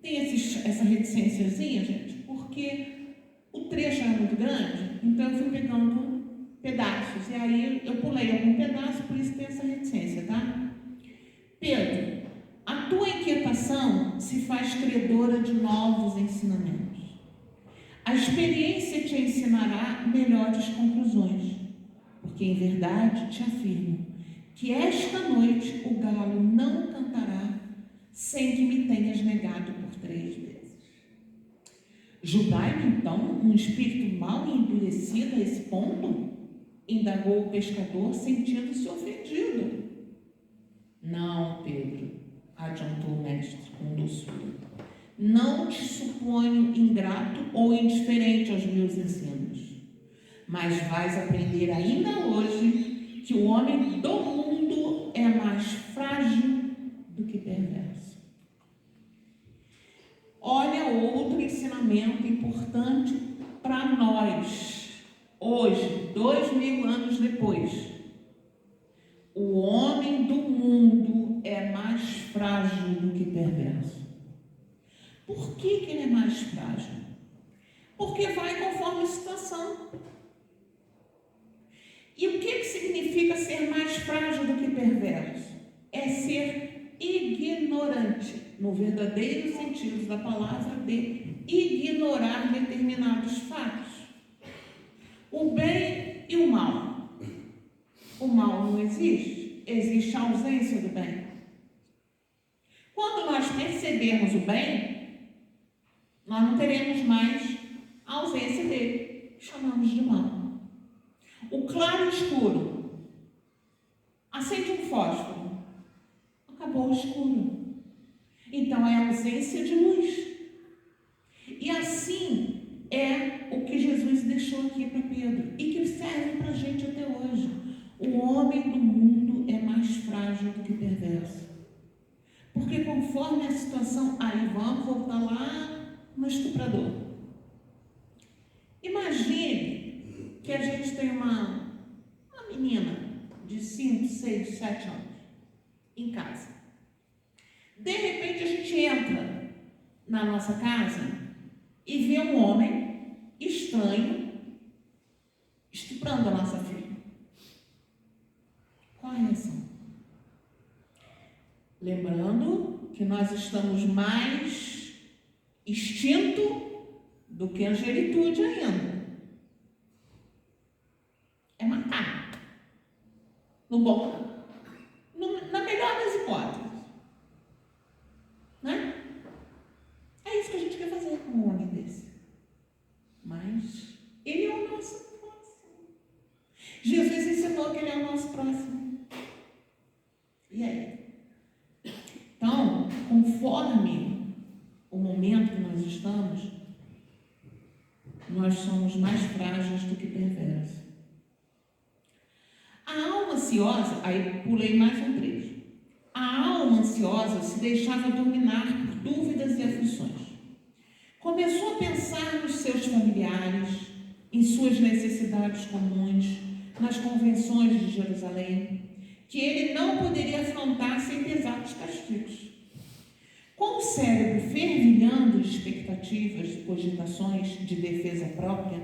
tem essa reticênciazinha, gente, porque o trecho era muito grande, então eu fui pegando pedaços, e aí eu pulei algum pedaço, por isso tem essa reticência, tá? Pedro, a tua inquietação se faz credora de novos ensinamentos. A experiência te ensinará melhores conclusões, porque porque em verdade te afirmo que esta noite o galo não cantará sem que me tenhas negado por 3 vezes. Julgai-me então um espírito mau e endurecido a esse ponto? Indagou o pescador, sentindo-se ofendido. Não, Pedro, adiantou o mestre com doçura. Não te suponho ingrato ou indiferente aos meus ensinos, mas vais aprender ainda hoje que o homem do mundo é mais frágil do que perverso. Olha outro ensinamento importante para nós, hoje, 2000 anos depois. O homem do mundo é mais frágil do que perverso. Por que ele é mais frágil? Porque vai conforme a situação. E o que significa ser mais frágil do que perverso? É ser ignorante, no verdadeiro sentido da palavra, de ignorar determinados fatos. O bem e o mal. O mal não existe, existe a ausência do bem. Quando nós percebermos o bem, nós não teremos mais a ausência dele. Chamamos de mal. O claro e o escuro. Acende um fósforo. Acabou o escuro. Então é a ausência de luz. E assim é o que Jesus deixou aqui para Pedro. E que serve para a gente até hoje. O homem do mundo é mais frágil do que perverso. Porque conforme a situação, aí vamos voltar lá no estuprador. Imagine que a gente tem uma menina de 5, 6, 7 anos em casa. De repente a gente entra na nossa casa e vê um homem estranho estuprando a nossa filha. Qual a reação? Lembrando que nós estamos mais instinto do que angelitude ainda. É matar. No bom. Na melhor das hipóteses. Né? É isso que a gente quer fazer com um homem desse. Mas ele é o nosso próximo. Jesus ensinou que ele é o nosso próximo. E aí? Então, conforme o momento que nós estamos, nós somos mais frágeis do que perversos. A alma ansiosa, aí pulei mais um trecho. A alma ansiosa se deixava dominar por dúvidas e aflições. Começou a pensar nos seus familiares, em suas necessidades comuns, nas convenções de Jerusalém, que ele não poderia afrontar sem pesar os castigos. Com o cérebro fervilhando de expectativas e cogitações de defesa própria,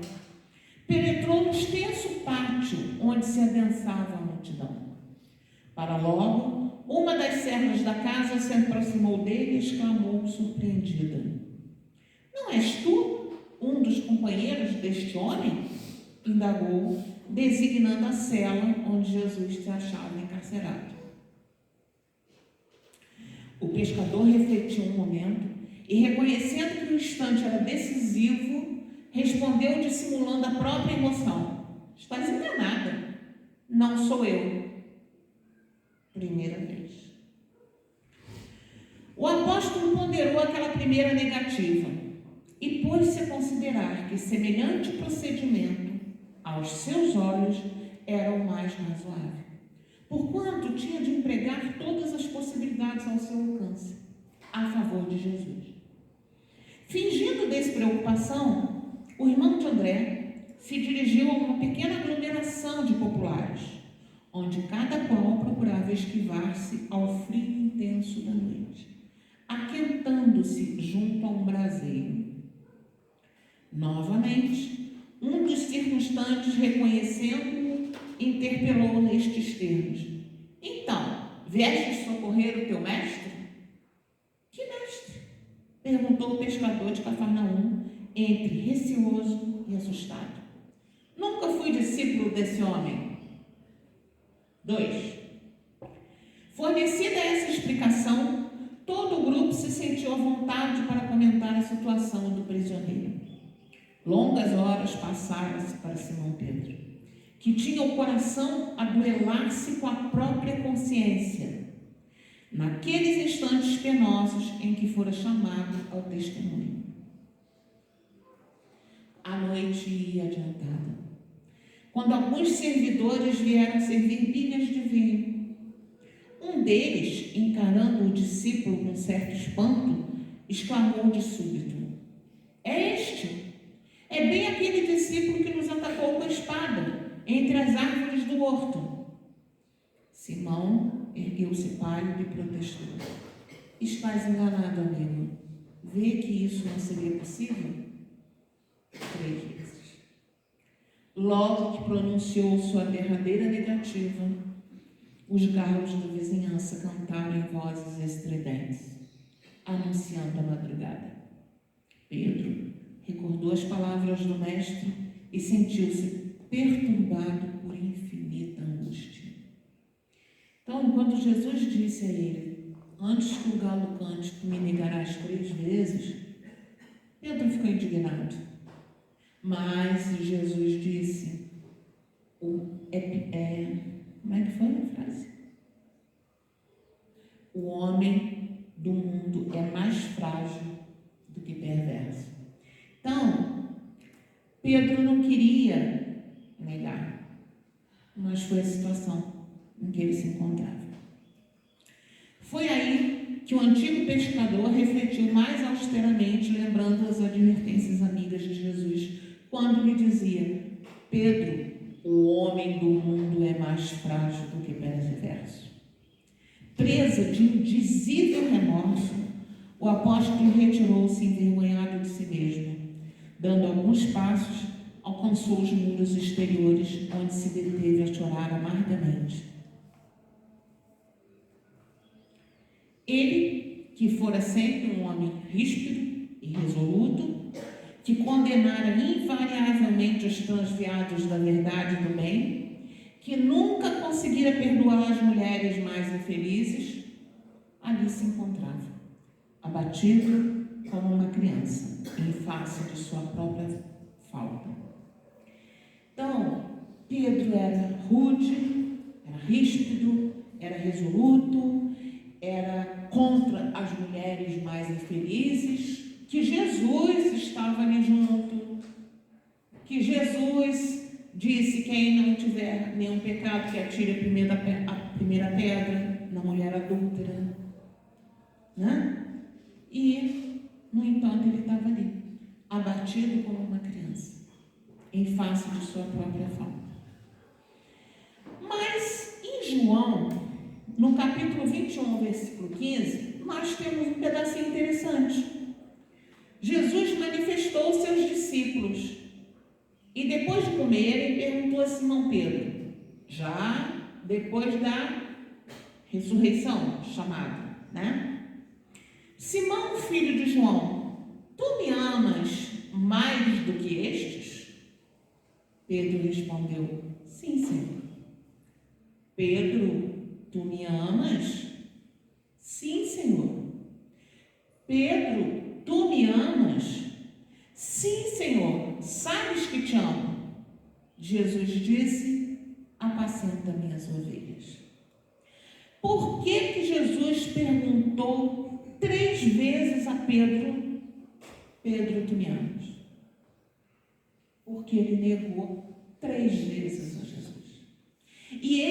penetrou no extenso pátio onde se adensava a multidão. Para logo, uma das servas da casa se aproximou dele e exclamou surpreendida: "Não és tu um dos companheiros deste homem?" indagou, designando a cela onde Jesus se achava encarcerado. O pescador refletiu um momento e, reconhecendo que o instante era decisivo, respondeu dissimulando a própria emoção: "Estás enganada, não sou eu." Primeira vez. O apóstolo ponderou aquela primeira negativa e pôs-se a considerar que semelhante procedimento, aos seus olhos, era o mais razoável, porquanto tinha de empregar todas as possibilidades ao seu alcance, a favor de Jesus. Fingindo despreocupação, o irmão de André se dirigiu a uma pequena aglomeração de populares, onde cada qual procurava esquivar-se ao frio intenso da noite, aquentando-se junto a um braseiro. Novamente, um dos circunstantes, reconhecendo-o, interpelou nestes termos: "Então, viestes socorrer o teu mestre?" "Que mestre?" perguntou o pescador de Cafarnaum, entre receoso e assustado. "Nunca fui discípulo desse homem." 2. Fornecida essa explicação, todo o grupo se sentiu à vontade para comentar a situação do prisioneiro. Longas horas passaram-se para Simão Pedro, que tinha o coração a duelar-se com a própria consciência, naqueles instantes penosos em que fora chamado ao testemunho. A noite ia adiantada, quando alguns servidores vieram servir bilhas de vinho. Um deles, encarando o discípulo com certo espanto, exclamou de súbito: é este! É bem aquele discípulo que nos atacou com a espada entre as árvores do horto. Simão ergueu-se pálido e protestou: estás enganado, amigo. Vê que isso não seria possível? 3 vezes. Logo que pronunciou sua derradeira negativa, os galos da vizinhança cantaram em vozes estridentes, anunciando a madrugada. Pedro recordou as palavras do mestre e sentiu-se perturbado por infinita angústia. Então, enquanto Jesus disse a ele: antes que o galo cante, tu me negarás 3 vezes, Pedro ficou indignado. Mas Jesus disse: como é que foi a frase? O homem do mundo é mais frágil do que perverso. Então, Pedro não queria negar, mas foi a situação em que ele se encontrava. Foi aí que o antigo pescador refletiu mais austeramente, lembrando as advertências amigas de Jesus, quando lhe dizia: Pedro, o homem do mundo é mais frágil do que perverso. Presa de indizível remorso, o apóstolo retirou-se envergonhado de si mesmo. Dando alguns passos, alcançou os muros exteriores, onde se deteve a chorar amargamente. Ele, que fora sempre um homem ríspido e resoluto, que condenara invariavelmente os transviados da verdade e do bem, que nunca conseguira perdoar as mulheres mais infelizes, ali se encontrava, abatido como uma criança, em face de sua própria falta. Então, Pedro era rude, era ríspido, era resoluto, era contra as mulheres mais infelizes, que Jesus estava ali junto, que Jesus disse: quem não tiver nenhum pecado, que atire a primeira pedra na mulher adúltera, né? E, no entanto, ele estava ali, abatido como uma criança, em face de sua própria falta. Mas, em João, no capítulo 21, versículo 15, nós temos um pedacinho interessante. Jesus manifestou aos seus discípulos e, depois de comerem, perguntou a Simão Pedro, já depois da ressurreição, chamado, né? Simão, filho de João, tu me amas mais do que estes? Pedro respondeu: sim, Senhor. Pedro, tu me amas? Sim, Senhor. Pedro, tu me amas? Sim, Senhor, sabes que te amo. Jesus disse: apacenta minhas ovelhas. Por que Jesus perguntou 3 vezes a Pedro: Pedro, tu me amas? Porque ele negou 3 vezes a Jesus. E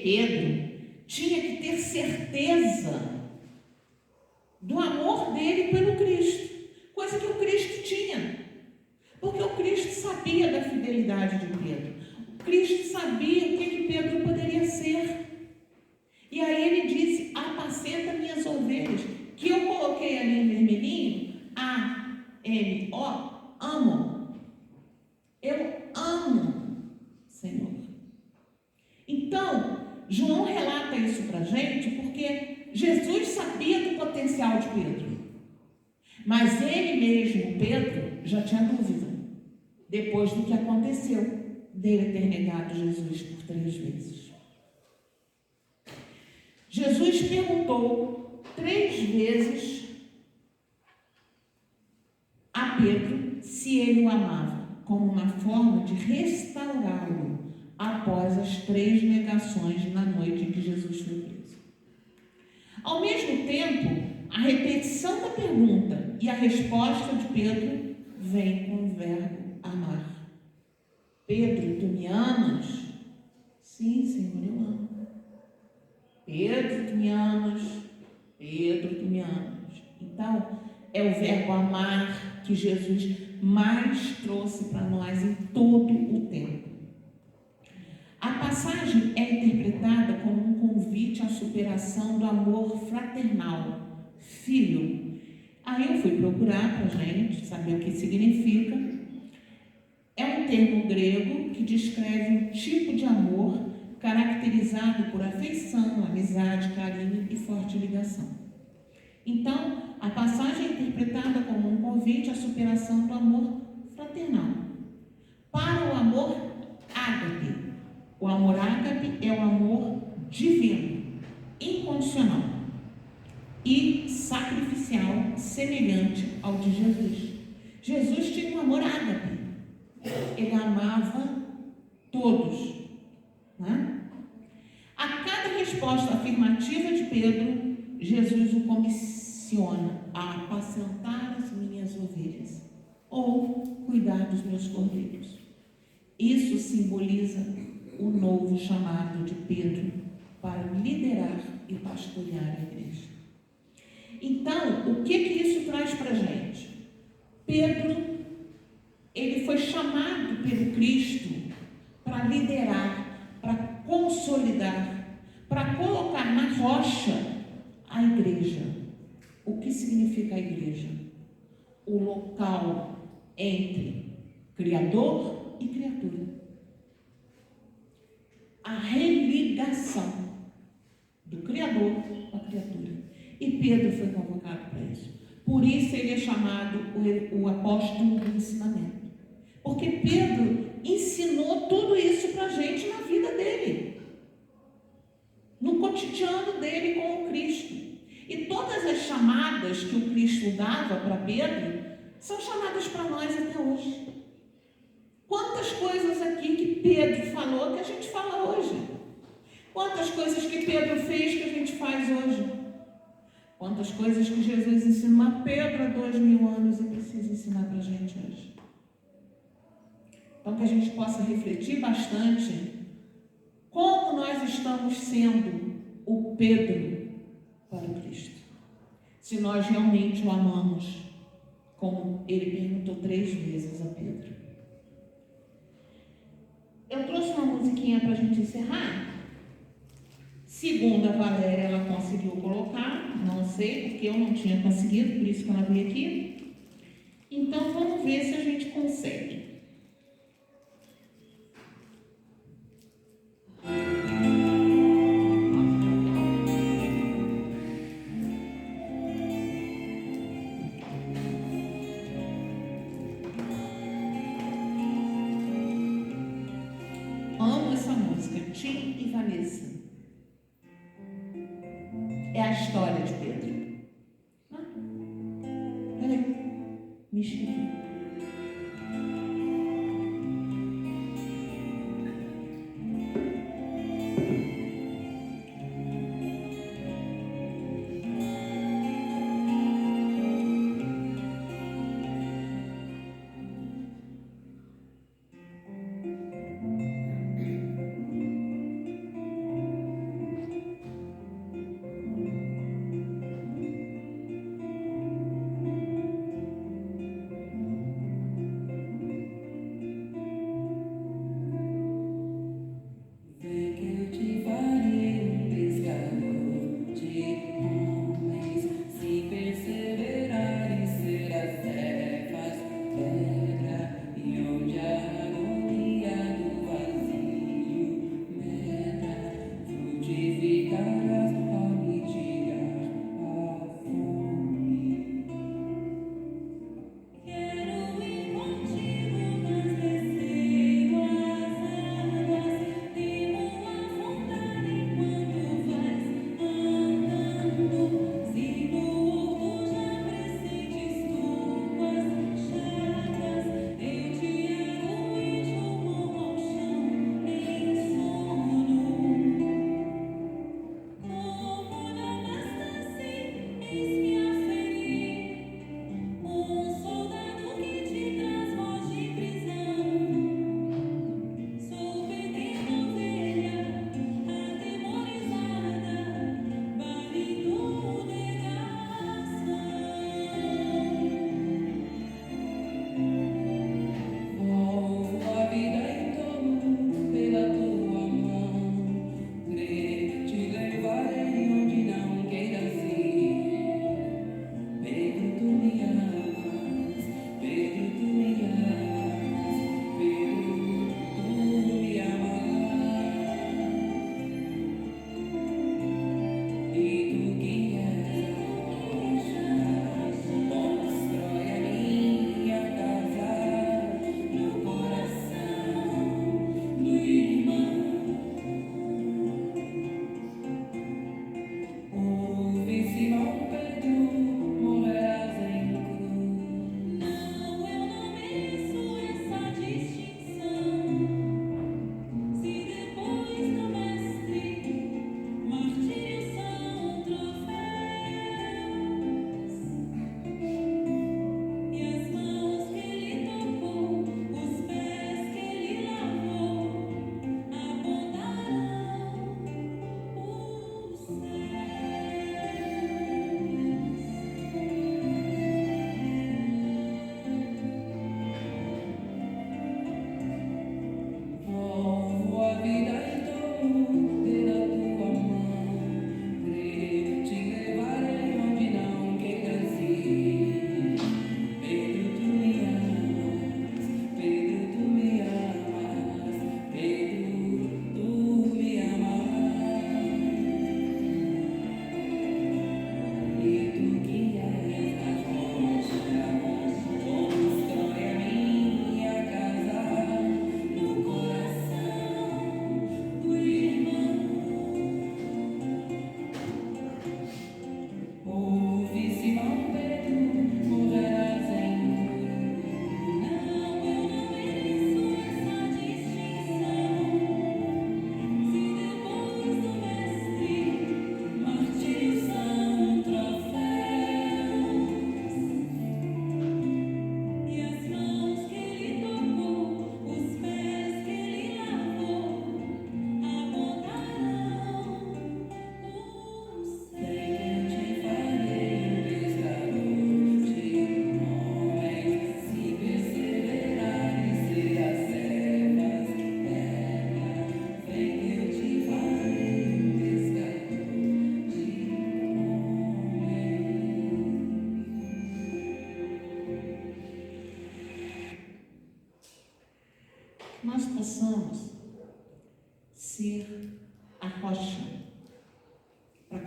Pedro, tinha que ter certeza do amor dele pelo Cristo, coisa que o Cristo tinha, porque o Cristo sabia da fidelidade de Pedro, o Cristo sabia o que Pedro poderia ser, e aí ele disse: apacenta minhas ovelhas, que eu coloquei ali em vermelhinho, A-M-O, amo, eu amo, Senhor. Então, João relata isso para a gente porque Jesus sabia do potencial de Pedro, mas ele mesmo, Pedro, já tinha dúvida, depois do que aconteceu, dele ter negado Jesus por 3 vezes. Jesus perguntou 3 vezes a Pedro se ele o amava, como uma forma de restaurá-lo após as 3 negações na noite em que Jesus foi preso. Ao mesmo tempo, a repetição da pergunta e a resposta de Pedro vem com o verbo amar. Pedro, tu me amas? Sim, Senhor, eu amo. Pedro, tu me amas? Pedro, tu me amas. Então, é o verbo amar que Jesus mais trouxe para nós em todo o tempo. A passagem é interpretada como um convite à superação do amor fraternal, filho. Aí eu fui procurar para a gente saber o que significa. É um termo grego que descreve um tipo de amor caracterizado por afeição, amizade, carinho e forte ligação. Então, a passagem é interpretada como um convite à superação do amor fraternal. Para o amor ágape. O amor ágape é o amor divino, incondicional e sacrificial, semelhante ao de Jesus. Jesus tinha um amor ágape. Ele amava todos. Né? A cada resposta afirmativa de Pedro, Jesus o comissiona a apacentar as minhas ovelhas ou cuidar dos meus cordeiros. Isso simboliza o novo chamado de Pedro para liderar e pastorear a igreja. Então, o que isso traz para a gente? Pedro, ele foi chamado pelo Cristo para liderar, para consolidar, para colocar na rocha a igreja. O que significa a igreja? O local entre Criador e criatura. A religação do Criador com a criatura. E Pedro foi convocado para isso. Por isso ele é chamado o apóstolo do ensinamento. Porque Pedro ensinou tudo isso para a gente na vida dele. No cotidiano dele com o Cristo. E todas as chamadas que o Cristo dava para Pedro são chamadas para nós até hoje. Quantas coisas aqui que Pedro falou que a gente fala hoje? Quantas coisas que Pedro fez que a gente faz hoje? Quantas coisas que Jesus ensinou a Pedro há 2000 anos e precisa ensinar para a gente hoje? Então, que a gente possa refletir bastante como nós estamos sendo o Pedro para o Cristo. Se nós realmente o amamos, como ele perguntou 3 vezes a Pedro. Eu trouxe uma musiquinha para a gente encerrar. Segundo a Valéria, ela conseguiu colocar. Não sei, porque eu não tinha conseguido, por isso que ela veio aqui. Então, vamos ver se a gente consegue. Amo essa música, Tim e Vanessa. É a história de Pedro. Peraí, me esqueci.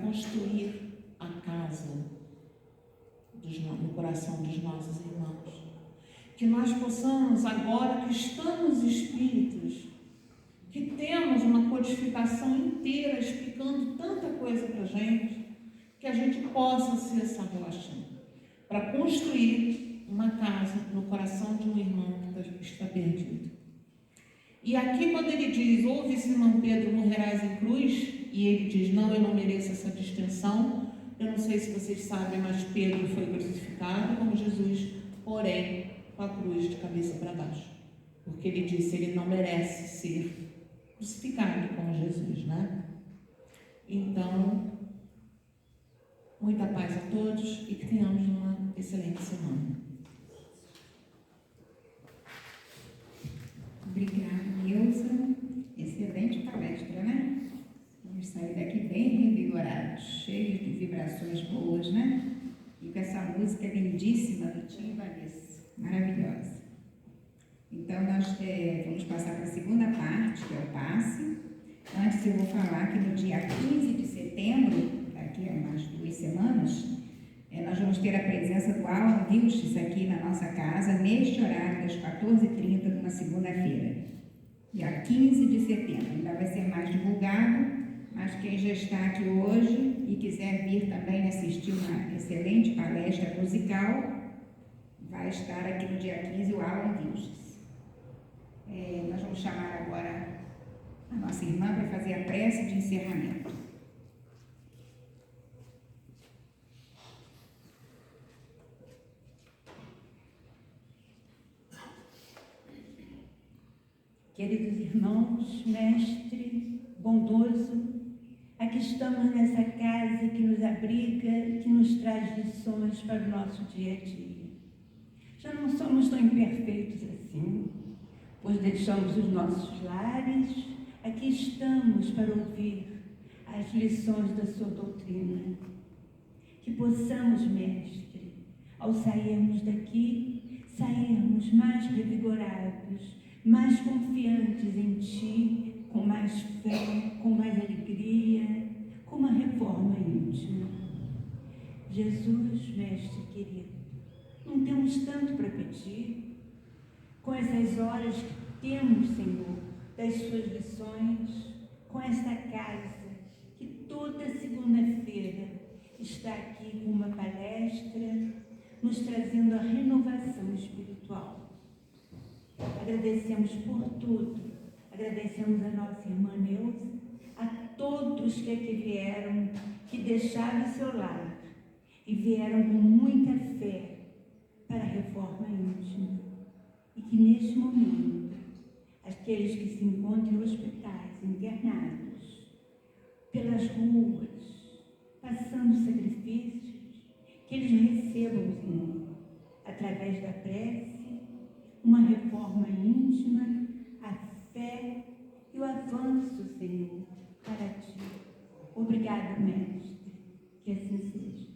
construir a casa no coração dos nossos irmãos. Que nós possamos, agora que estamos espíritos, que temos uma codificação inteira explicando tanta coisa para a gente, que a gente possa ser essa rocha para construir uma casa no coração de um irmão que está perdido. E aqui quando ele diz, ouve Simão Pedro, morrerás em cruz, e ele diz, não, eu não mereço essa distinção. Eu não sei se vocês sabem, mas Pedro foi crucificado como Jesus, porém com a cruz de cabeça para baixo, porque ele disse, ele não merece ser crucificado como Jesus, né? Então, muita paz a todos e que tenhamos uma excelente semana. Obrigada, Neuza. Excelente palestra, né? Vamos sair daqui bem revigorados, cheios de vibrações boas, né? E com essa música lindíssima do Tim Vanessa, maravilhosa. Então, nós vamos passar para a segunda parte, que é o passe. Antes, eu vou falar que no dia 15 de setembro, daqui a umas 2 semanas, nós vamos ter a presença do Alan Vilches aqui na nossa casa, neste horário das 14h30, numa segunda-feira. Dia 15 de setembro. Ainda vai ser mais divulgado, mas quem já está aqui hoje e quiser vir também assistir uma excelente palestra musical, vai estar aqui no dia 15 o Alan Vilches. Nós vamos chamar agora a nossa irmã para fazer a prece de encerramento. Queridos irmãos, mestre bondoso, aqui estamos nessa casa que nos abriga, que nos traz lições para o nosso dia a dia. Já não somos tão imperfeitos assim, pois deixamos os nossos lares, aqui estamos para ouvir as lições da sua doutrina. Que possamos, mestre, ao sairmos daqui, sairmos mais revigorados, mais confiantes em Ti, com mais fé, com mais alegria, com uma reforma íntima. Jesus, mestre querido, não temos tanto para pedir. Com essas horas que temos, Senhor, das Suas lições, com esta casa que toda segunda-feira está aqui com uma palestra, nos trazendo a renovação espiritual. Agradecemos por tudo, agradecemos a nossa irmã Neuza, a todos que aqui vieram, que deixaram seu lar e vieram com muita fé para a reforma íntima. E que neste momento, aqueles que se encontram em hospitais, internados, pelas ruas, passando sacrifícios, que eles recebam, Senhor, através da prece, uma reforma íntima, a fé e o avanço, Senhor, para Ti. Obrigada, mestre, que assim seja.